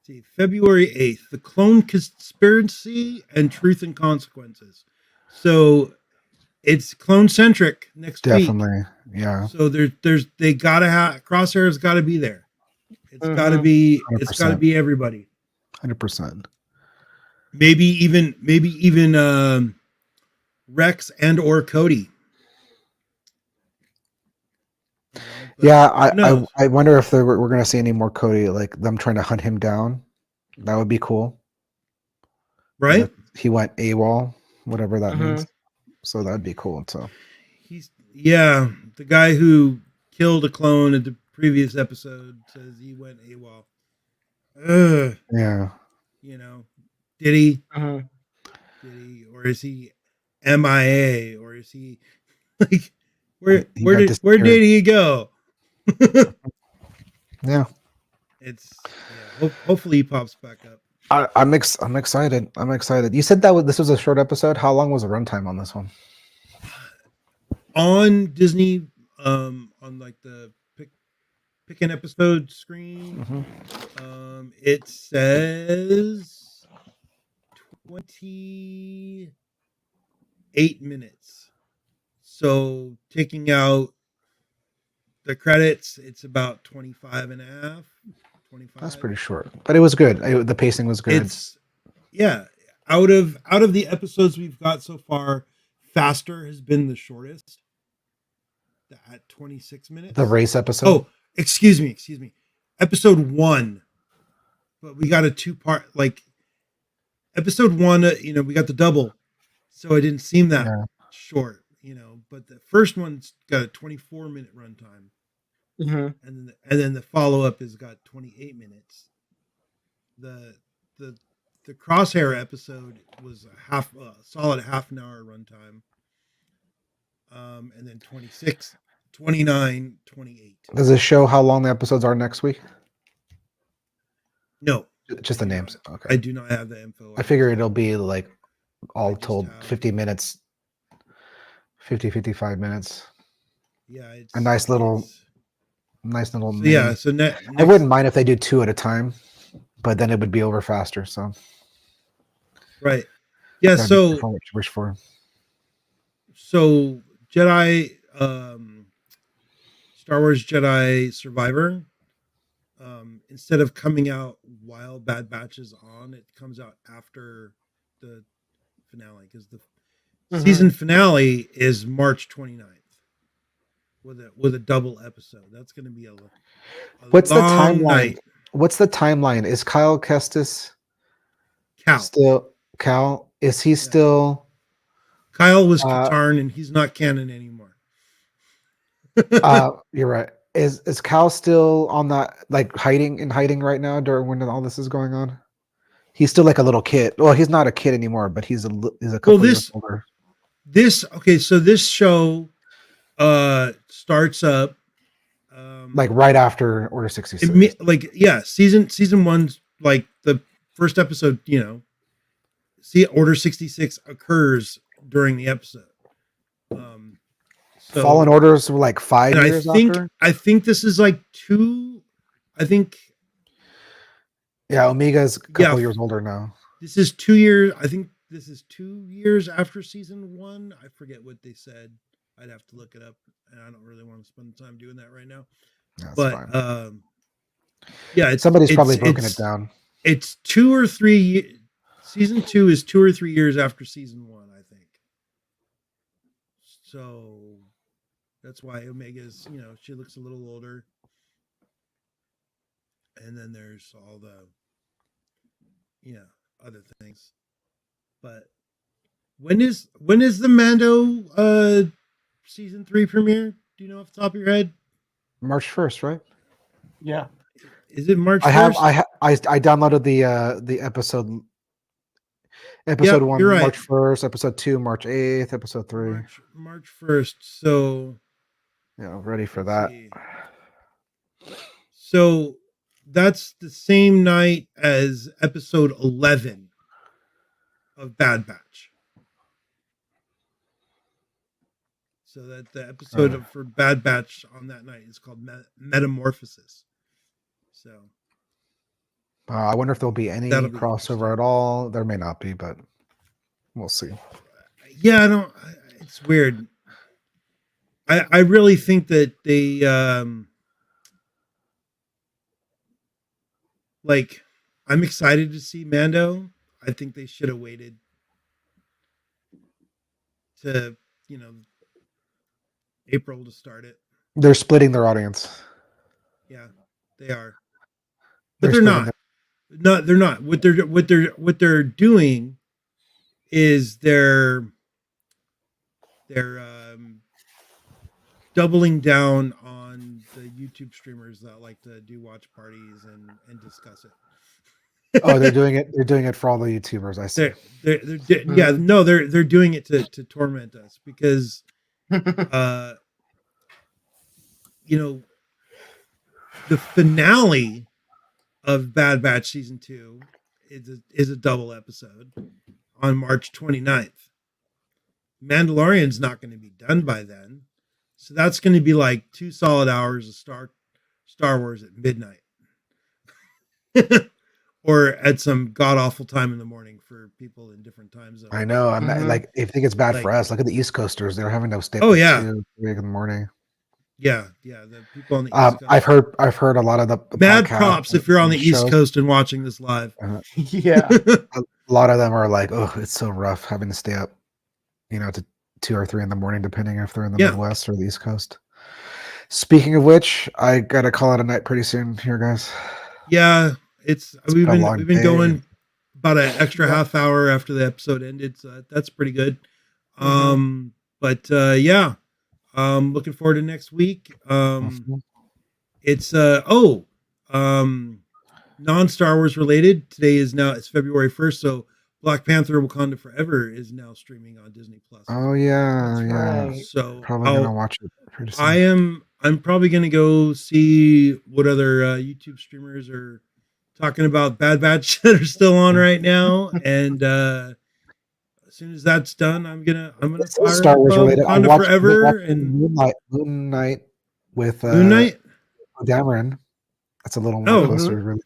See, February 8th, The Clone Conspiracy and Truth and Consequences. So it's clone centric next week. Definitely. Yeah. So they gotta have Crosshair's gotta be there. It's gotta be 100%. It's gotta be everybody. 100%. Maybe even Rex and or Cody. Yeah, I wonder if we're going to see any more Cody, like them trying to hunt him down. That would be cool. right? He went AWOL, whatever that Mhm. means. So that'd be cool. So He's the guy who killed a clone in the previous episode says he went AWOL. Ugh, yeah, you know, did he? Mhm. Did he, or is he MIA, or is he like where he got did disappeared. he go? Yeah, Hopefully he pops back up. I'm excited. I'm excited. You said that this was a short episode. How long was the runtime on this one? On Disney, on like the pick an episode screen, it says 28 minutes. So taking out the credits, it's about 25 and a half. 25. That's pretty short, but it was good. The pacing was good. It's out of the episodes we've got so far, Faster has been the shortest at 26 minutes. The race episode. Oh, excuse me. Episode 1. But we got a 2-part, like episode 1, we got the double. So it didn't seem that short, but the first one's got a 24-minute runtime. Mhm. And then the follow-up has got 28 minutes. The Crosshair episode was a solid half an hour runtime. And then 26, 29, 28. Does it show how long the episodes are next week? No, just the names. Okay. I do not have the info. I figure it'll be like all told have 50 minutes, 55 minutes. Yeah, it's a nice little. So yeah, so I wouldn't mind if they do 2 at a time, but then it would be over faster. So right, yeah. So what you wish for. So Jedi, Star Wars Jedi Survivor, instead of coming out while Bad Batch is on, it comes out after the finale, because the season finale is March 29th with a double episode. That's going to be a What's the long timeline? night. What's the timeline? Is Kyle Kestis still Cal? Is he still? Kyle was Katarn, and he's not canon anymore. You're right. Is Cal still on that, like hiding right now during when all this is going on? He's still like a little kid. Well, he's not a kid anymore, but he's a couple years older. So this show starts up like right after Order 66. Season 1's like the first episode. See, Order 66 occurs during the episode. So, Fallen Orders were like 5 years after. I think this is like 2. I think. Yeah, Omega's a couple years older now. This is 2 years. I think this is 2 years after season 1. I forget what they said. I'd have to look it up, and I don't really want to spend time doing that right now. That's fine. Somebody's probably broken it down. It's 2 or 3. Season 2 is 2 or 3 years after season 1, I think. So that's why Omega's, she looks a little older. And then there's all the, other things. But when is the Mando season 3 premiere? Do you know off the top of your head? March 1st, right? Yeah. Is it March 1st? I downloaded the episode. Episode 1, right. March 1st. Episode 2, March 8th. Episode 3, March 1st. So, ready for that. So that's the same night as episode 11 of Bad Batch. So that the episode for Bad Batch on that night is called Metamorphosis. So. I wonder if there'll be any crossover at all. There may not be, but we'll see. Yeah, I don't. It's weird. I really think that they I'm excited to see Mando. I think they should have waited to April to start it. They're splitting their audience. Yeah, they are, but they're not. No, they're not. What they're doing is they're doubling down on the YouTube streamers that like to do watch parties and discuss it. Oh, they're doing it. They're doing it for all the YouTubers. I see. Yeah, no, they're doing it to torment us because, you know, the finale of Bad Batch season 2 is a double episode on March 29th. Mandalorian's not going to be done by then, so that's going to be like 2 solid hours of Star Wars at midnight. Or at some god awful time in the morning for people in different time zones. I know. I'm like, if you think it's bad for us, look at the East Coasters. They're having to stay up 2, 3 in the morning. Yeah. The people on the East Coast. I've heard a lot of the mad props if you're on the East Coast and watching this live. Yeah, a lot of them are like, oh, it's so rough having to stay up, to 2 or 3 in the morning, depending if they're in the Midwest or the East Coast. Speaking of which, I gotta call it a night pretty soon here, guys. Yeah. We've been going about an extra half hour after the episode ended, so that's pretty good. But yeah, looking forward to next week. It's non-Star Wars related. Today it's February 1st, so Black Panther: Wakanda Forever is now streaming on Disney Plus. Oh yeah, that's yeah. Right. So probably gonna watch it pretty soon. I'm probably gonna go see what other YouTube streamers are talking about Bad Batch that are still on right now, and as soon as that's done, I'm gonna fire Star Wars related. Wakanda Forever and Moon Knight with Moon Knight. Dameron. That's a little more closer. Really.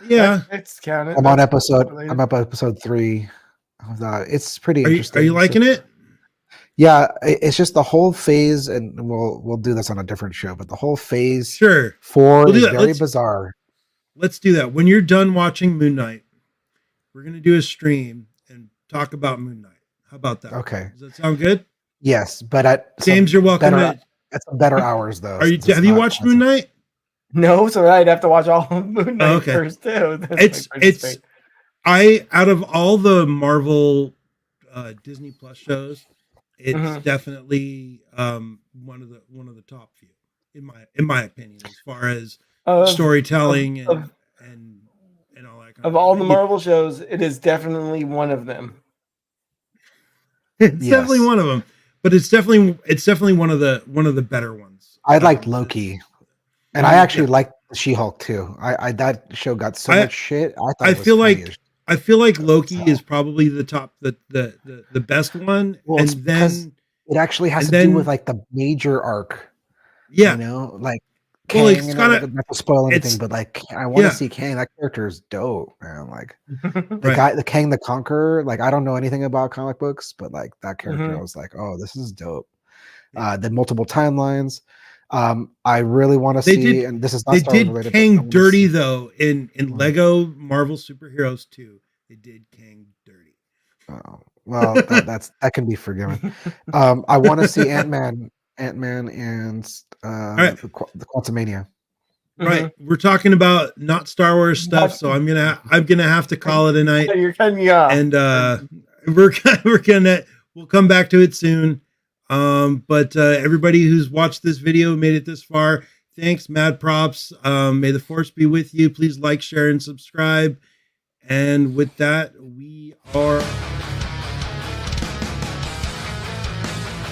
Yeah, it's counted. I'm on episode 3 of that. It's pretty interesting. Are you liking it? Yeah, it's just the whole phase, and we'll do this on a different show. But the whole phase, 4 is very bizarre. Let's do that. When you're done watching Moon Knight, we're going to do a stream and talk about Moon Knight. How about that? Okay. Does that sound good? Yes, but James, you're welcome. At some better hours, though. Have you watched Moon Knight? No, so I'd have to watch all of Moon Knight first too. Out of all the Marvel Disney Plus shows, it's definitely one of the top few in my opinion, as far as storytelling and all that kind of all the Marvel shows, it is definitely one of them. It's definitely one of them, but it's definitely one of the better ones. I liked Loki, and I actually liked She-Hulk too. I that show got so much shit. I feel like Loki is probably the top, the best one, well, and then it actually has to do with like the major arc. Yeah, like. Kang, well, it's not to spoil anything, but like I want to see Kang. That character is dope, man. Like the guy, the Kang the Conqueror. Like I don't know anything about comic books, but like that character, I was like, oh, this is dope. The multiple timelines. I really want to see, and this is not Star Wars related. They did Kang dirty though in Lego Marvel Superheroes 2. They did Kang dirty. Oh well, that can be forgiven. I want to see Ant-Man and the Quantumania. Right, we're talking about not Star Wars stuff, so I'm gonna have to call it a night. You're cutting me off, and we'll come back to it soon. But everybody who's watched this video, made it this far, thanks, mad props. May the force be with you. Please like, share, and subscribe. And with that, we are